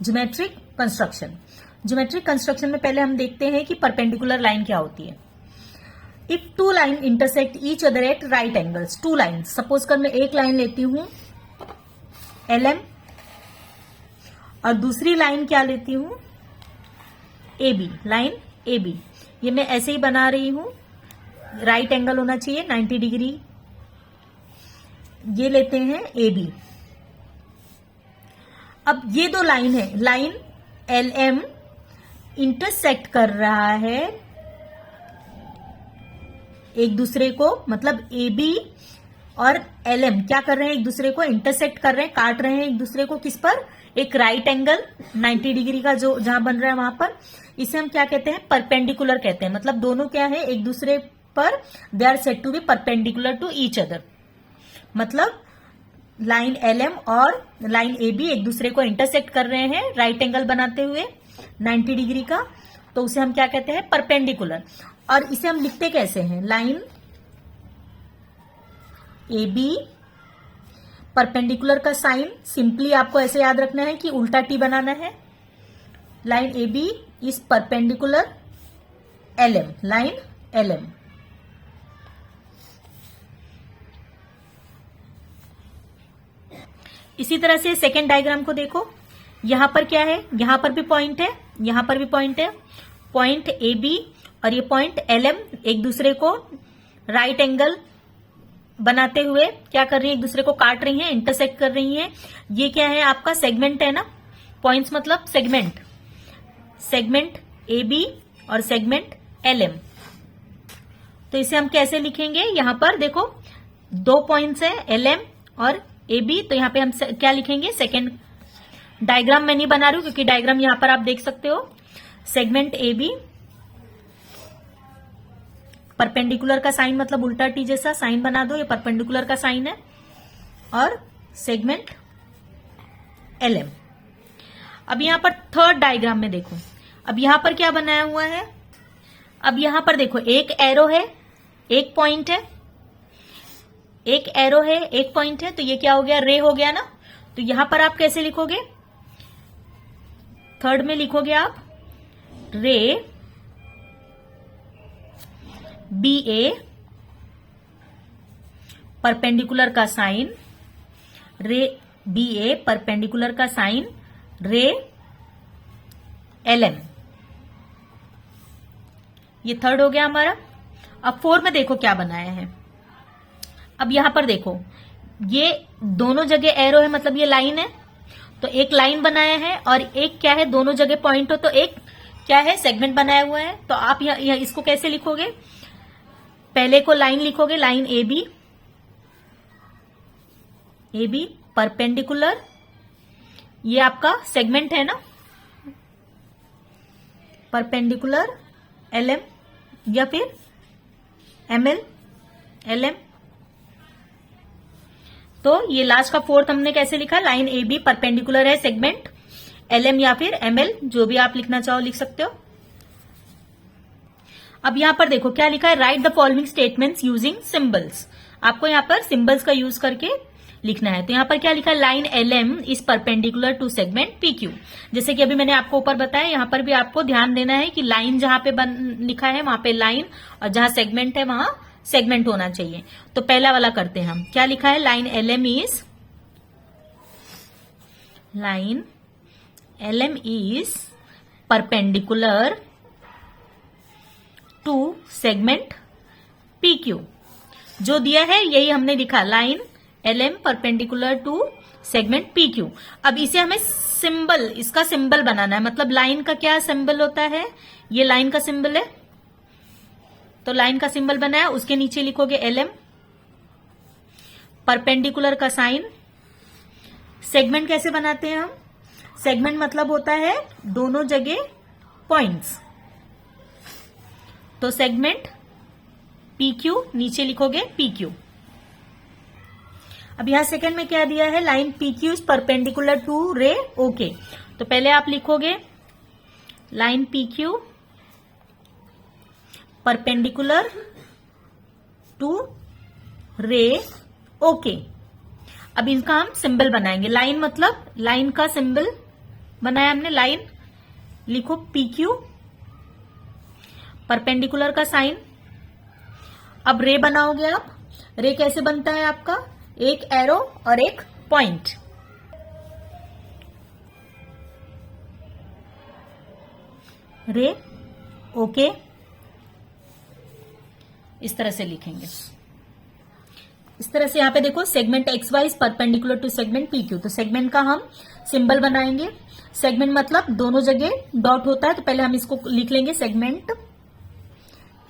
Geometric construction. Geometric construction में पहले हम देखते हैं कि परपेंडिकुलर लाइन क्या होती है। If two line intersect each other at right angles, two line, suppose कर मैं एक लाइन लेती हूं LM और दूसरी लाइन क्या लेती हूं AB, लाइन AB। ये मैं ऐसे ही बना रही हूं, राइट एंगल होना चाहिए 90 डिग्री। ये लेते हैं AB। अब ये दो लाइन है, लाइन LM इंटरसेक्ट कर रहा है एक दूसरे को, मतलब AB और LM क्या कर रहे हैं, एक दूसरे को इंटरसेक्ट कर रहे हैं, काट रहे हैं एक दूसरे को। किस पर? एक राइट एंगल 90 डिग्री का जो जहां बन रहा है वहां पर। इसे हम क्या कहते हैं? परपेंडिकुलर कहते हैं। मतलब दोनों क्या है, एक दूसरे पर they are said to be perpendicular to each other. मतलब लाइन LM और लाइन AB एक दूसरे को इंटरसेक्ट कर रहे हैं राइट एंगल बनाते हुए 90 डिग्री का, तो उसे हम क्या कहते हैं? परपेंडिकुलर। और इसे हम लिखते कैसे हैं? लाइन AB, परपेंडिकुलर का साइन सिंपली आपको ऐसे याद रखना है कि उल्टा T बनाना है। Line AB is perpendicular LM, line LM। इसी तरह से सेकेंड डायग्राम को देखो, यहां पर क्या है, यहां पर भी पॉइंट है, यहां पर भी पॉइंट है। पॉइंट AB और ये पॉइंट LM एक दूसरे को राइट एंगल बनाते हुए क्या कर रही है, एक दूसरे को काट रही है, इंटरसेक्ट कर रही है। ये क्या है? आपका सेगमेंट है ना, पॉइंट्स मतलब सेगमेंट, सेगमेंट AB और सेगमेंट LM। तो इसे हम कैसे लिखेंगे? यहां पर देखो दो पॉइंट्स है LM और AB, तो यहां पे हम क्या लिखेंगे? सेकेंड डायग्राम मैं नहीं बना रही हूं क्योंकि डायग्राम यहां पर आप देख सकते हो। सेगमेंट AB, परपेंडिकुलर का साइन मतलब उल्टा T जैसा साइन बना दो, ये परपेंडिकुलर का साइन है। और सेगमेंट LM। अब यहां पर थर्ड डायग्राम में देखो, अब यहां पर क्या बनाया हुआ है? अब यहां पर देखो एक एरो है, एक पॉइंट है, एक एरो है, एक पॉइंट है, तो ये क्या हो गया? रे हो गया ना। तो यहां पर आप कैसे लिखोगे? थर्ड में लिखोगे आप रे BA, परपेंडिकुलर का साइन, रे BA परपेंडिकुलर का साइन, रे LM। ये थर्ड हो गया हमारा। अब फोर्थ में देखो क्या बनाया है। अब यहां पर देखो ये दोनों जगह एरो है, मतलब ये लाइन है, तो एक लाइन बनाया है और एक क्या है, दोनों जगह पॉइंट हो तो एक क्या है, सेगमेंट बनाया हुआ है। तो आप यह इसको कैसे लिखोगे? पहले को लाइन लिखोगे, लाइन AB, AB परपेंडिकुलर, ये आपका सेगमेंट है ना, परपेंडिकुलर LM या फिर ML LM। तो ये लास्ट का फोर्थ हमने कैसे लिखा? लाइन AB परपेंडिकुलर है सेगमेंट LM या फिर ML, जो भी आप लिखना चाहो लिख सकते हो। अब यहां पर देखो क्या लिखा है? Right the following statements using symbols. आपको यहां पर सिंबल्स का यूज करके लिखना है। तो यहां पर क्या लिखा है? Line LM is perpendicular to segment PQ। जैसे कि अभी मैंने आपको ऊपर बताया, यहां पर भी आपको ध्यान देना है कि लाइन जहां पे लिखा है वहां पे लाइन, और जहां सेगमेंट है वहां सेगमेंट होना चाहिए। तो पहला वाला करते हैं हम। क्या लिखा है? Line LM is perpendicular to segment PQ। जो दिया है यही हमने लिखा, line LM perpendicular to segment PQ। अब इसे हमें सिंबल, इसका सिंबल बनाना है। मतलब लाइन का क्या सिंबल होता है? ये लाइन का सिंबल है, तो लाइन का सिंबल बनाया, उसके नीचे लिखोगे LM, परपेंडिकुलर का साइन। सेगमेंट कैसे बनाते हैं हम? सेगमेंट मतलब होता है दोनों जगह पॉइंट्स, तो सेगमेंट PQ, नीचे लिखोगे PQ। अब यहां सेकंड में क्या दिया है? Line PQ is perpendicular to ray OK। तो पहले आप लिखोगे line PQ perpendicular to ray OK। अब इनका हम सिंबल बनाएंगे। लाइन मतलब लाइन का सिंबल बनाया हमने लाइन, लिखो पी क्यू, परपेंडिकुलर का साइन। अब रे बनाओगे आप। रे कैसे बनता है आपका, एक एरो और एक पॉइंट। रे ओके, इस तरह से लिखेंगे। इस तरह से यहां पे देखो segment X Y is perpendicular to segment P Q. तो सेगमेंट का हम सिंबल बनाएंगे। सेगमेंट मतलब दोनों जगह डॉट होता है, तो पहले हम इसको लिख लेंगे segment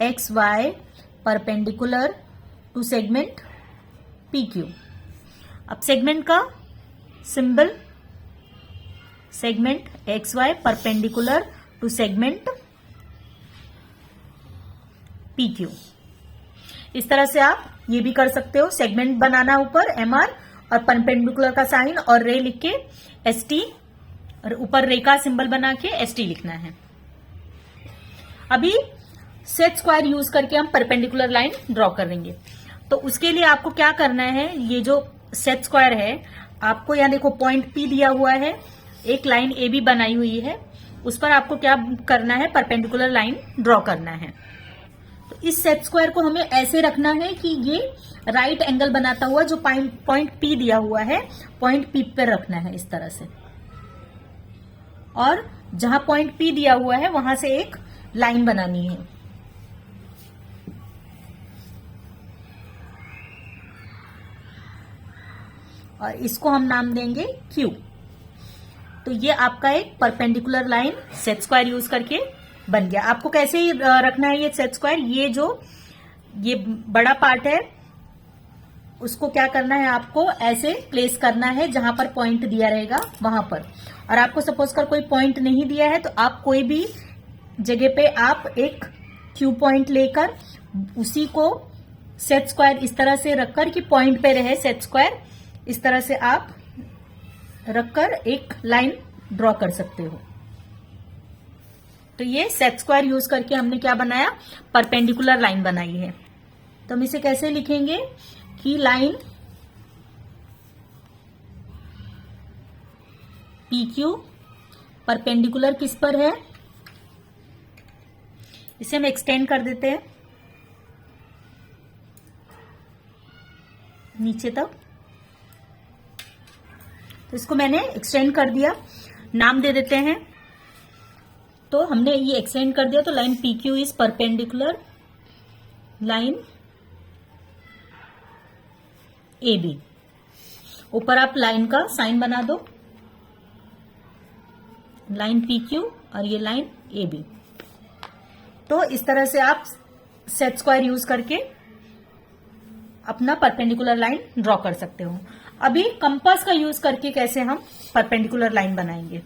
X Y perpendicular to segment P Q. अब सेगमेंट का symbol, segment X Y perpendicular to segment P Q. इस तरह से आप ये भी कर सकते हो, सेगमेंट बनाना ऊपर एमआर और परपेंडिकुलर का साइन और रे लिख के एसटी, और ऊपर रे का सिंबल बना के एसटी लिखना है। अभी सेट स्क्वायर यूज करके हम परपेंडिकुलर लाइन ड्रॉ करेंगे। तो उसके लिए आपको क्या करना है, ये जो सेट स्क्वायर है आपको यहाँ देखो पॉइंट पी दिया हुआ है, एक लाइन ए बी बनाई हुई है, उस पर आपको क्या करना है, परपेंडिकुलर लाइन ड्रॉ करना है। तो इस सेट स्क्वायर को हमें ऐसे रखना है कि ये राइट एंगल बनाता हुआ जो पॉइंट पी दिया हुआ है, पॉइंट पी पर रखना है इस तरह से, और जहां पॉइंट पी दिया हुआ है वहां से एक लाइन बनानी है। और इसको हम नाम देंगे क्यू। तो ये आपका एक perpendicular line set square use करके बन गया। आपको कैसे ही रखना है ये सेट स्क्वायर, ये बड़ा पार्ट है उसको क्या करना है, आपको ऐसे प्लेस करना है जहां पर पॉइंट दिया रहेगा वहां पर। और आपको सपोज कर कोई पॉइंट नहीं दिया है तो आप कोई भी जगह पे आप एक क्यू पॉइंट लेकर उसी को सेट स्क्वायर इस तरह से रखकर कि पॉइंट पे रहे सेट स्क्वायर, इस तरह से आप रखकर एक लाइन ड्रॉ कर सकते हो। तो ये सेट स्क्वायर यूज करके हमने क्या बनाया, परपेंडिकुलर लाइन बनाई है। तो हम इसे कैसे लिखेंगे कि लाइन पी क्यू परपेंडिकुलर किस पर है, इसे हम एक्सटेंड कर देते हैं नीचे तक। तो इसको मैंने एक्सटेंड कर दिया, नाम दे देते हैं। तो हमने ये एक्सटेंड कर दिया, तो line P Q is perpendicular line A B. ऊपर आप लाइन का साइन बना दो, लाइन पी क्यू और ये लाइन ए बी। तो इस तरह से आप सेट स्क्वायर यूज करके अपना परपेंडिकुलर लाइन ड्रॉ कर सकते हो। अभी कंपास का यूज करके कैसे हम परपेंडिकुलर लाइन बनाएंगे,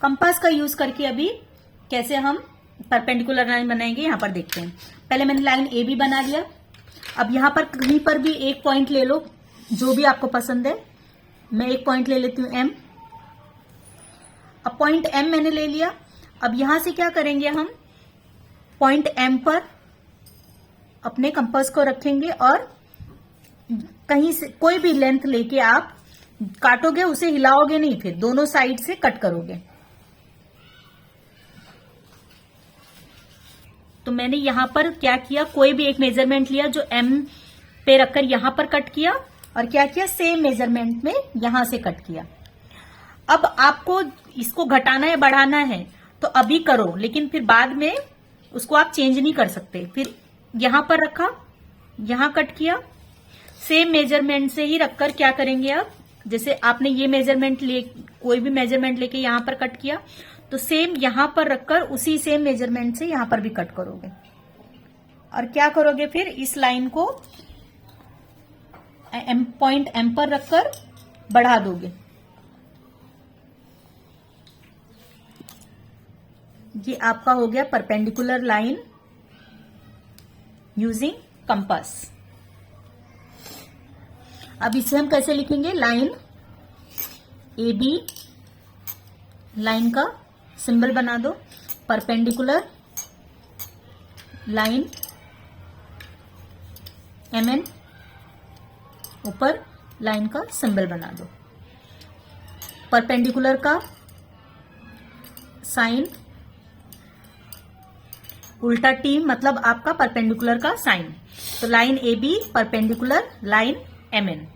कंपास का यूज करके अभी कैसे हम परपेंडिकुलर लाइन बनाएंगे यहां पर देखते हैं। पहले मैंने लाइन ए बी बना लिया। अब यहां पर कहीं पर भी एक पॉइंट ले लो जो भी आपको पसंद है। मैं एक पॉइंट ले लेती हूं एम। अब पॉइंट एम मैंने ले लिया। अब यहां से क्या करेंगे, हम पॉइंट एम पर अपने कंपास को रखेंगे और कहीं से कोई भी लेंथ लेके आप काटोगे, उसे हिलाओगे नहीं, फिर दोनों साइड से कट करोगे। तो मैंने यहां पर क्या किया, कोई भी एक मेजरमेंट लिया जो एम पे रखकर यहां पर कट किया, और क्या किया, सेम मेजरमेंट में यहां से कट किया। अब आपको इसको घटाना या बढ़ाना है तो अभी करो, लेकिन फिर बाद में उसको आप चेंज नहीं कर सकते। फिर यहां पर रखा, यहां कट किया, सेम मेजरमेंट से ही रखकर क्या करेंगे, अब जैसे आपने ये मेजरमेंट कोई भी मेजरमेंट लेके यहां पर कट किया, तो सेम यहां पर रखकर उसी सेम मेजरमेंट से यहां पर भी कट करोगे। और क्या करोगे, फिर इस लाइन को पॉइंट एम पर रखकर बढ़ा दोगे। ये आपका हो गया परपेंडिकुलर लाइन यूजिंग कंपास। अब इसे हम कैसे लिखेंगे, लाइन ए बी, लाइन का सिंबल बना दो, परपेंडिकुलर लाइन एम एन, ऊपर लाइन का सिंबल बना दो। परपेंडिकुलर का साइन, उल्टा टी मतलब आपका परपेंडिकुलर का साइन। तो line A B perpendicular line M N.